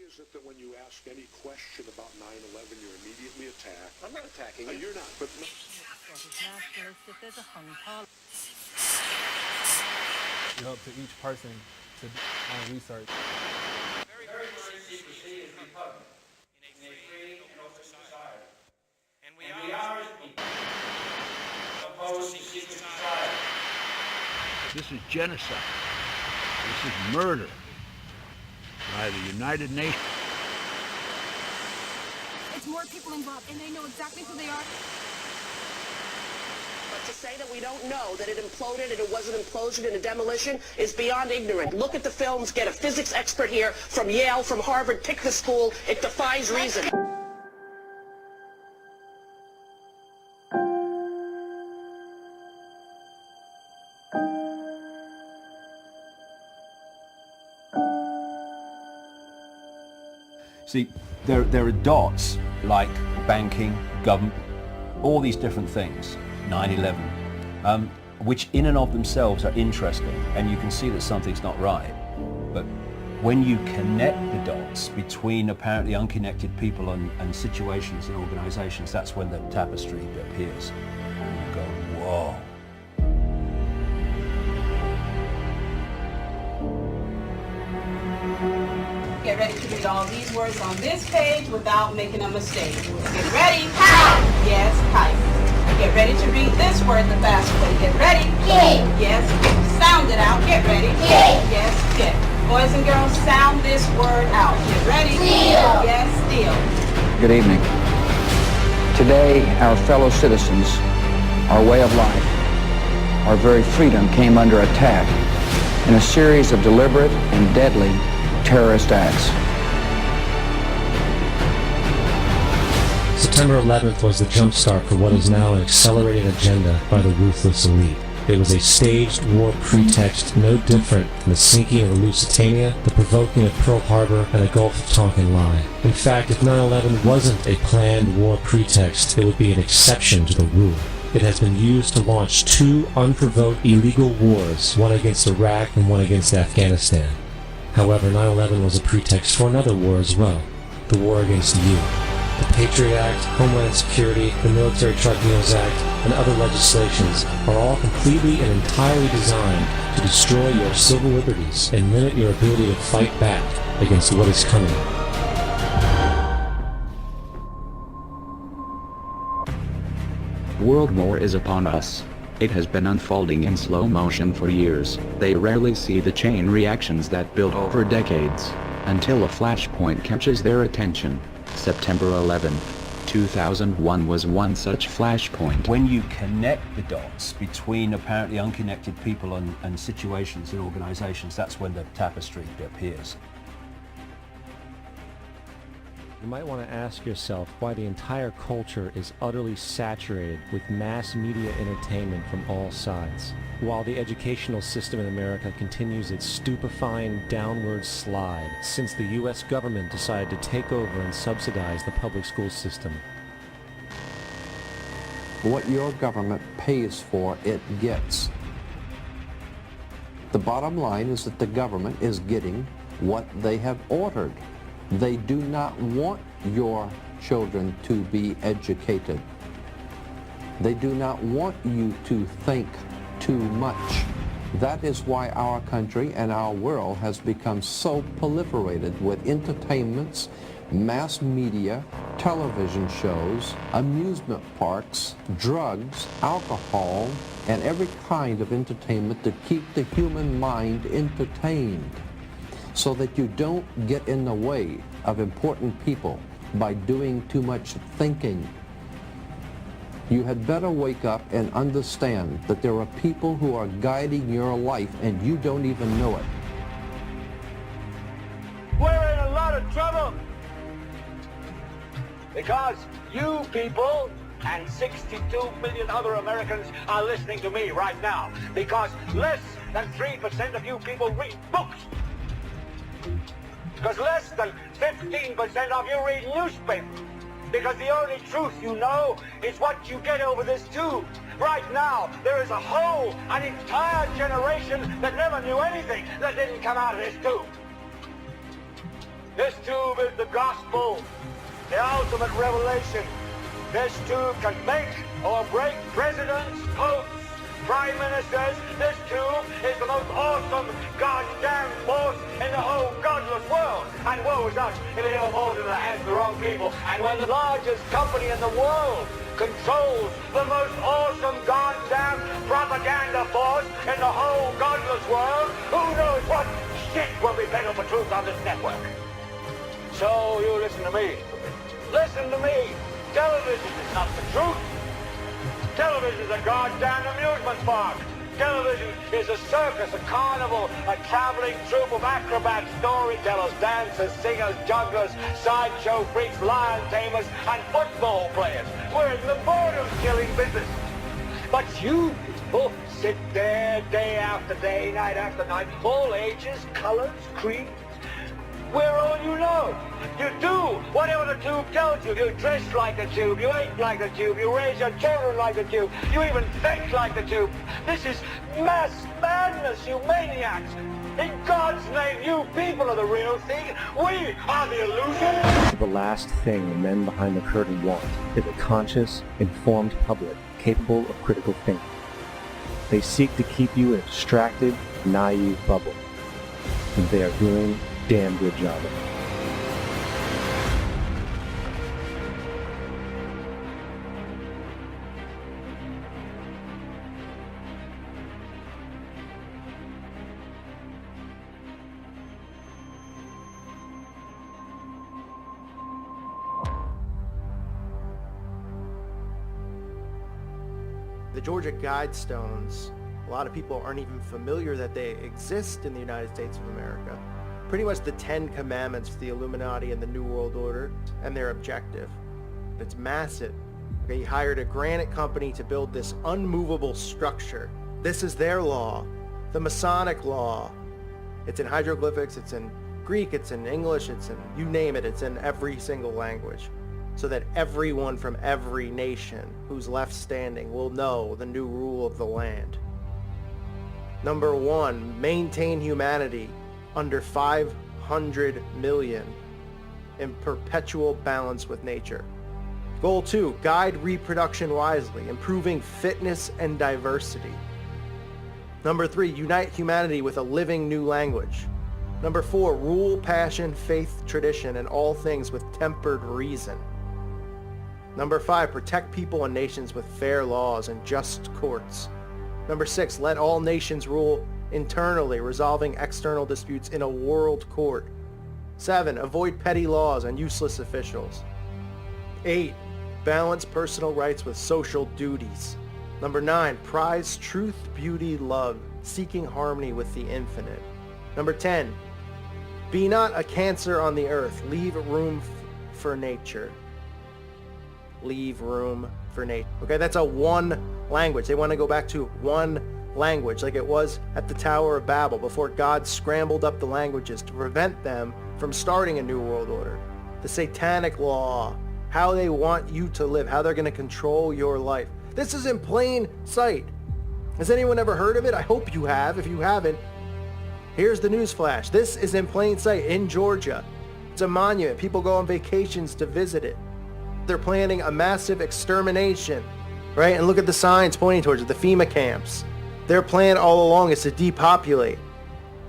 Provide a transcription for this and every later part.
is it that when you ask any question about 9/11, you're immediately attacked? I'm not attacking you. You're not, but... It's up to each person to do their own research. Very secrecy is repugnant in a free and open society. And we are as people opposed to secret society. This is genocide. This is murder by the United Nations. It's more people involved, and they know exactly who they are. But to say that we don't know that it imploded and it was an implosion and a demolition is beyond ignorant. Look at the films, get a physics expert here from Yale, from Harvard, pick the school. It defies reason. See, there are dots like banking, government, all these different things, 9/11, which in and of themselves are interesting, and you can see that something's not right. But when you connect the dots between apparently unconnected people and situations and organizations, that's when the tapestry appears. And you go, whoa. Get ready to read all these words on this page without making a mistake. Get ready. Kite. Yes, kite. Get ready to read this word the fast way. Get ready. Kid. Yes, sound it out. Get ready. Kid. Yes, kid. Boys and girls, sound this word out. Get ready. Steal. Yes, steal. Good evening. Today, our fellow citizens, our way of life, our very freedom came under attack in a series of deliberate and deadly terrorist acts. September 11th was the jumpstart for what is now an accelerated agenda by the ruthless elite. It was a staged war pretext no different than the sinking of the Lusitania, the provoking of Pearl Harbor, and the Gulf of Tonkin lie. In fact, if 9/11 wasn't a planned war pretext, it would be an exception to the rule. It has been used to launch two unprovoked illegal wars, one against Iraq and one against Afghanistan. However, 9/11 was a pretext for another war as well, the war against you. The Patriot Act, Homeland Security, the Military Tribunals Act, and other legislations are all completely and entirely designed to destroy your civil liberties and limit your ability to fight back against what is coming. World War is upon us. It has been unfolding in slow motion for years. They rarely see the chain reactions that build over decades, until a flashpoint catches their attention. September 11, 2001 was one such flashpoint. When you connect the dots between apparently unconnected people and situations and organizations, that's when the tapestry appears. You might want to ask yourself why the entire culture is utterly saturated with mass media entertainment from all sides, while the educational system in America continues its stupefying downward slide since the U.S. government decided to take over and subsidize the public school system. What your government pays for, it gets. The bottom line is that the government is getting what they have ordered. They do not want your children to be educated. They do not want you to think too much. That is why our country and our world has become so proliferated with entertainments, mass media, television shows, amusement parks, drugs, alcohol, and every kind of entertainment to keep the human mind entertained, so that you don't get in the way of important people by doing too much thinking. You had better wake up and understand that there are people who are guiding your life and you don't even know it. We're in a lot of trouble because you people and 62 million other Americans are listening to me right now, because less than 3% of you people read books. Because less than 15% of you read newspapers. Because the only truth you know is what you get over this tube. Right now, there is an entire generation that never knew anything that didn't come out of this tube. This tube is the gospel, the ultimate revelation. This tube can make or break presidents, popes, prime ministers. This tube is the most awesome goddamn force in the whole godless world. And woe is us if it ever falls into the hands of the wrong people. And when the largest company in the world controls the most awesome goddamn propaganda force in the whole godless world, who knows what shit will be peddled for truth on this network. So you listen to me. Listen to me. Television is not the truth. Television is a goddamn amusement park. Television is a circus, a carnival, a traveling troupe of acrobats, storytellers, dancers, singers, jugglers, sideshow freaks, lion tamers, and football players. We're in the boredom-killing business. But you people sit there day after day, night after night, all ages, colors, creeds. We're all you know. You do whatever the tube tells you. You dress like the tube. You eat like the tube. You raise your children like the tube. You even think like the tube. This is mass madness, you maniacs. In God's name, you people are the real thing. We are the illusion. The last thing the men behind the curtain want is a conscious, informed public capable of critical thinking. They seek to keep you in a distracted, naive bubble. And they are doing a damn good job of it. The Georgia Guidestones, a lot of people aren't even familiar that they exist in the United States of America. Pretty much the 10 Commandments for the Illuminati and the New World Order and their objective. It's massive. They hired a granite company to build this unmovable structure. This is their law, the Masonic law. It's in hieroglyphics, it's in Greek, it's in English, it's in, you name it, it's in every single language. So that everyone from every nation who's left standing will know the new rule of the land. Number 1, maintain humanity under 500 million in perpetual balance with nature. Goal 2, guide reproduction wisely, improving fitness and diversity. Number 3, unite humanity with a living new language. Number 4, rule passion, faith, tradition, and all things with tempered reason. Number 5, protect people and nations with fair laws and just courts. Number 6, let all nations rule internally, resolving external disputes in a world court. 7, avoid petty laws and useless officials. 8, balance personal rights with social duties. Number 9, prize truth, beauty, love, seeking harmony with the infinite. Number 10, be not a cancer on the earth, leave room for nature. Leave room for nature. Okay, that's a one language. They want to go back to one language like it was at the Tower of Babel before God scrambled up the languages to prevent them from starting a new world order. The satanic law, how they want you to live, how they're going to control your life. This is in plain sight. Has anyone ever heard of it? I hope you have. If you haven't, here's the news flash. This is in plain sight in Georgia. It's a monument. People go on vacations to visit it. They're planning a massive extermination, right? And look at the signs pointing towards it, the FEMA camps. Their plan all along is to depopulate.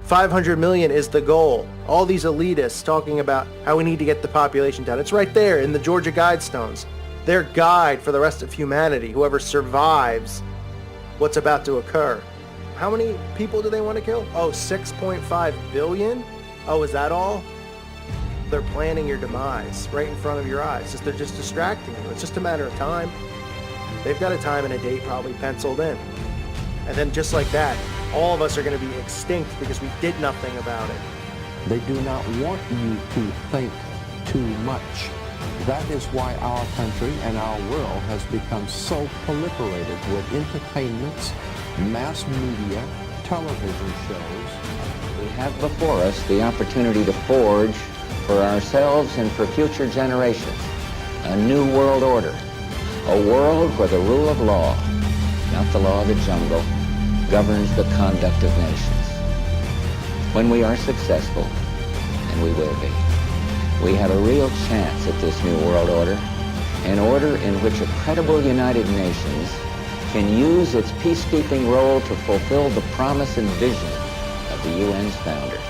500 million is the goal. All these elitists talking about how we need to get the population down. It's right there in the Georgia Guidestones. Their guide for the rest of humanity, whoever survives what's about to occur. How many people do they want to kill? Oh, 6.5 billion? Oh, is that all? They're planning your demise right in front of your eyes. They're just distracting you. It's just a matter of time. They've got a time and a date probably penciled in. And then just like that, all of us are going to be extinct because we did nothing about it. They do not want you to think too much. That is why our country and our world has become so proliferated with entertainments, mass media, television shows. We have before us the opportunity to forge for ourselves and for future generations a new world order, a world where the rule of law, not the law of the jungle, governs the conduct of nations. When we are successful, and we will be, We have a real chance at this new world order, an order in which a credible United Nations can use its peacekeeping role to fulfill the promise and vision of the UN's founder.